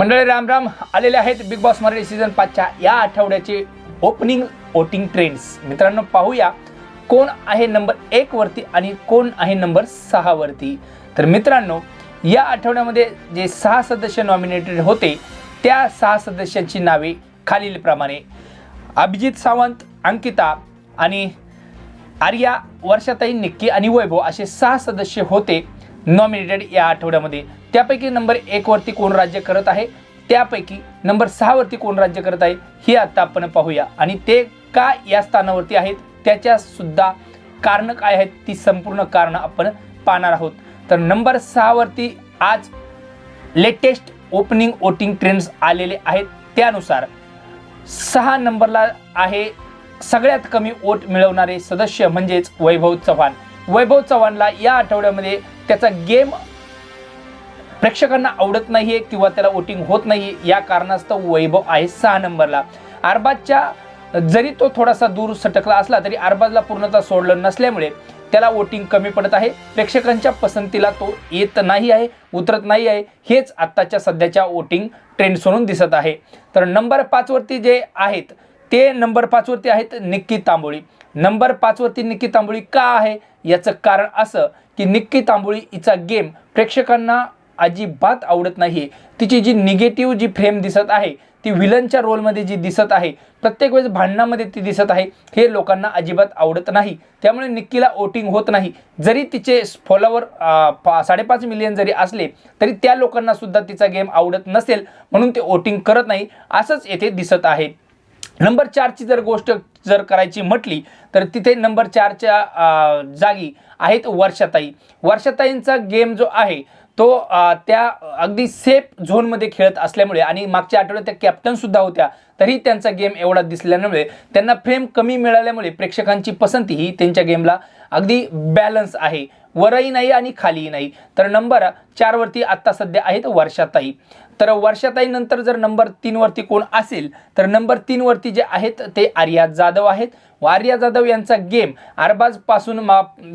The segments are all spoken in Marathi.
मंडळी राम राम आलेले आहेत बिग बॉस मराठी सीझन 5च्या या आठवड्याचे ओपनिंग वोटिंग ट्रेंड्स। मित्रांनो पाहूया कोण आहे नंबर 1 वरती आणि कोण आहे नंबर 6 वरती। तर मित्रांनो या आठवड्यामध्ये जे 6 सदस्य नॉमिनेटेड होते त्या 6 सदस्यांची नावे खालीलप्रमाणे: अभिजित सावंत, अंकिता आणि आर्या, वर्षाताई, निक्की आणि वैभव असे 6 सदस्य होते नॉमिनेटेड या आठवड्यामध्ये। त्यापैकी नंबर 1 वरती कोण राज्य करत आहे, त्यापैकी नंबर 6 वरती कोण राज्य करत आहे हे आता आपण पाहूया आणि ते का या स्थानावरती आहेत त्याच्या सुद्धा कारण काय आहेत ती संपूर्ण कारण आपण पाहणार आहोत। तर नंबर 6 वरती आज लेटेस्ट ओपनिंग वोटिंग ट्रेंड्स आलेले आहेत। त्यानुसार 6 नंबरला आहे सगळ्यात कमी वोट मिळवणारे सदस्य म्हणजेच वैभव चव्हाण। वैभव चव्हाणला या आठवड्यामध्ये त्याचा गेम प्रेक्षकांना आवडत नाहीये किंवा त्याला वोटिंग होत नाही, या कारणास्तव वैभव आहे 6 नंबरला। अरबाजच्या जरी तो थोडासा दूर सटकला असला तरी अरबाजला पूर्णतः सोडलं नसल्यामुळे त्याला वोटिंग कमी पडत आहे, प्रेक्षकांच्या पसंतीला तो येत नाही आहे, उतरत नाही आहे। हेच आत्ताच्या सध्याच्या वोटिंग ट्रेंड्सवरून दिसत आहे। तर नंबर 5 वरती जे आहेत ते नंबर 5 वरती आहेत निक्की तांबोळी। नंबर 5 वरती निक्की तांबोळी का आहे याचं कारण असं की निक्की तांबोळी हिचा गेम प्रेक्षकांना अजिबात आवडत नाही। तिची जी निगेटिव्ह जी फ्रेम दिसत आहे ती विलनच्या रोलमध्ये जी दिसत आहे, प्रत्येक वेळेस भांडणामध्ये ती दिसत आहे, हे लोकांना अजिबात आवडत नाही। त्यामुळे निक्कीला वोटिंग होत नाही। जरी तिचे फॉलोवर 5.5 मिलियन जरी असले तरी त्या लोकांना सुद्धा तिचा गेम आवडत नसेल म्हणून ते वोटिंग करत नाही, असंच येथे दिसत आहे। नंबर 4 ची जर गोष्ट जर करायची म्हटली तर तिथे नंबर 4 च्या जागी आहेत वर्षाताई। वर्षाताईंचा गेम जो आहे तो त्या अगदी सेफ झोनमध्ये खेळत असल्यामुळे आणि मागच्या आठवड्यात त्या कॅप्टन सुद्धा होत्या तरी त्यांचा गेम एवढा दिसल्यामुळे त्यांना फ्रेम कमी मिळाल्यामुळे प्रेक्षकांची पसंती ही त्यांच्या गेमला अगदी बॅलन्स आहे, वरही नाही आणि खालीही नाही। तर नंबर 4 वरती आत्ता सध्या आहेत वर्षाताई। तर वर्षाताई नंतर जर नंबर 3 वरती कोण असेल तर नंबर 3 वरती जे आहेत ते आर्या जाधव आहेत। आर्या जाधव यांचा गेम अरबाजपासून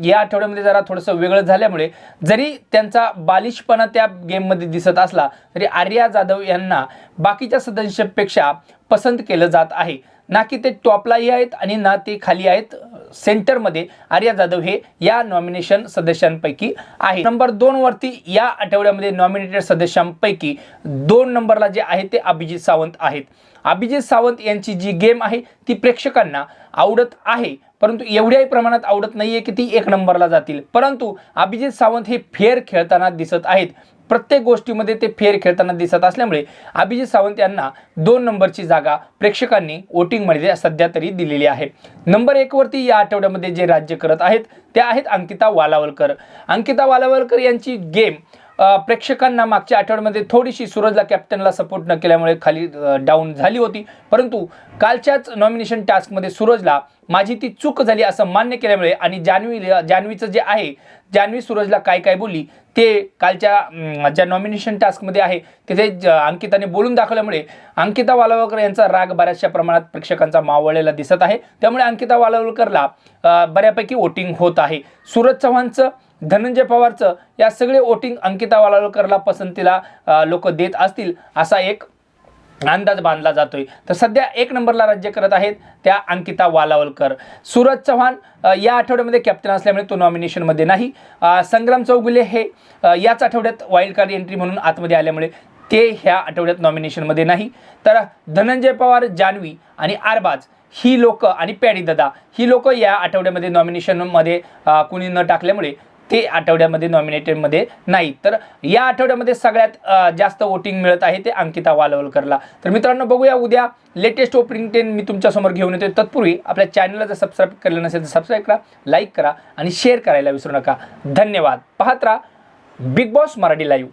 या आठवड्यामध्ये जरा थोडंसं वेगळं झाल्यामुळे जरी त्यांचा बालिशपणा त्या गेममध्ये दिसत असला तरी आर्या जाधव यांना बाकीच्या सदस्यांपेक्षा पसंत केलं जात आहे, ना की ते टॉपलाही आहेत आणि ना ते खाली आहेत। सेंटरमध्ये आर्या जाधव हे या नॉमिनेशन सदस्यांपैकी आहे। नंबर 2 वरती या आठवड्यामध्ये नॉमिनेटेड सदस्यांपैकी 2 नंबरला जे आहे ते अभिजित सावंत आहेत। अभिजित सावंत यांची जी गेम आहे ती प्रेक्षकांना आवडत आहे, परंतु एवढ्याही प्रमाणात आवडत नाहीये की ती 1 नंबरला जातील। परंतु अभिजित सावंत हे फेअर खेळताना दिसत आहेत, प्रत्येक गोष्टीमध्ये ते फेअर खेळताना दिसत असल्यामुळे अभिजित सावंत यांना 2 नंबरची जागा प्रेक्षकांनी वोटिंगमध्ये सध्या तरी दिलेली आहे। नंबर 1 वरती या आठवड्यामध्ये जे राज्य करत आहेत त्या आहेत अंकिता वालावलकर। अंकिता वालावलकर यांची गेम प्रेक्षकांना मागच्या आठवड्यामध्ये थोडीशी सूरजला कॅप्टनला सपोर्ट न केल्यामुळे खाली डाऊन झाली होती, परंतु कालच्याच नॉमिनेशन टास्कमध्ये सूरजला माझी ती चूक झाली असं मान्य केल्यामुळे आणि जान्हवीचं जे आहे जान्हवी सूरजला काय काय बोलली ते कालच्या ज्या नॉमिनेशन टास्कमध्ये आहे तिथे अंकिताने बोलून दाखवल्यामुळे अंकिता वालावलकर यांचा राग बऱ्याचशा प्रमाणात प्रेक्षकांचा मावळलेला दिसत आहे। त्यामुळे अंकिता वालावलकरला बऱ्यापैकी वोटिंग होत आहे। सूरज चव्हाणचं, धनंजय पवारचं या सगळे वोटिंग अंकिता वालावलकरला पसंतीला लोक देत असतील असा एक अंदाज बांधला जातोय। तर सध्या 1 नंबरला राज्य करत आहेत त्या अंकिता वालावलकर। सूरज चव्हाण या आठवड्यामध्ये कॅप्टन असल्यामुळे तो नॉमिनेशनमध्ये नाही। संग्राम चौगुले हे याच आठवड्यात वाईल्ड कार्ड एंट्री म्हणून आतमध्ये आल्यामुळे ते ह्या आठवड्यात नॉमिनेशनमध्ये नाही। तर धनंजय पवार, जान्हवी आणि अरबाज ही लोक आणि पॅडी दादा ही लोक या आठवड्यामध्ये नॉमिनेशनमध्ये कुणी न टाकल्यामुळे ते आठवड्यामध्ये नॉमिनेटेडमध्ये नाही। तर या आठवड्यामध्ये सगळ्यात जास्त वोटिंग मिळत आहे ते अंकिता वालावलकरला। तर मित्रांनो बघूया उद्या लेटेस्ट ओपनिंग 10 मी तुमच्यासमोर घेऊन येतो। तत्पूर्वी आपल्या चॅनलला जर सबस्क्राईब केलं नसेल तर सबस्क्राईब करा, लाईक करा आणि शेअर करायला विसरू नका। धन्यवाद। पाहत राहा बिग बॉस मराठी लाईव्ह।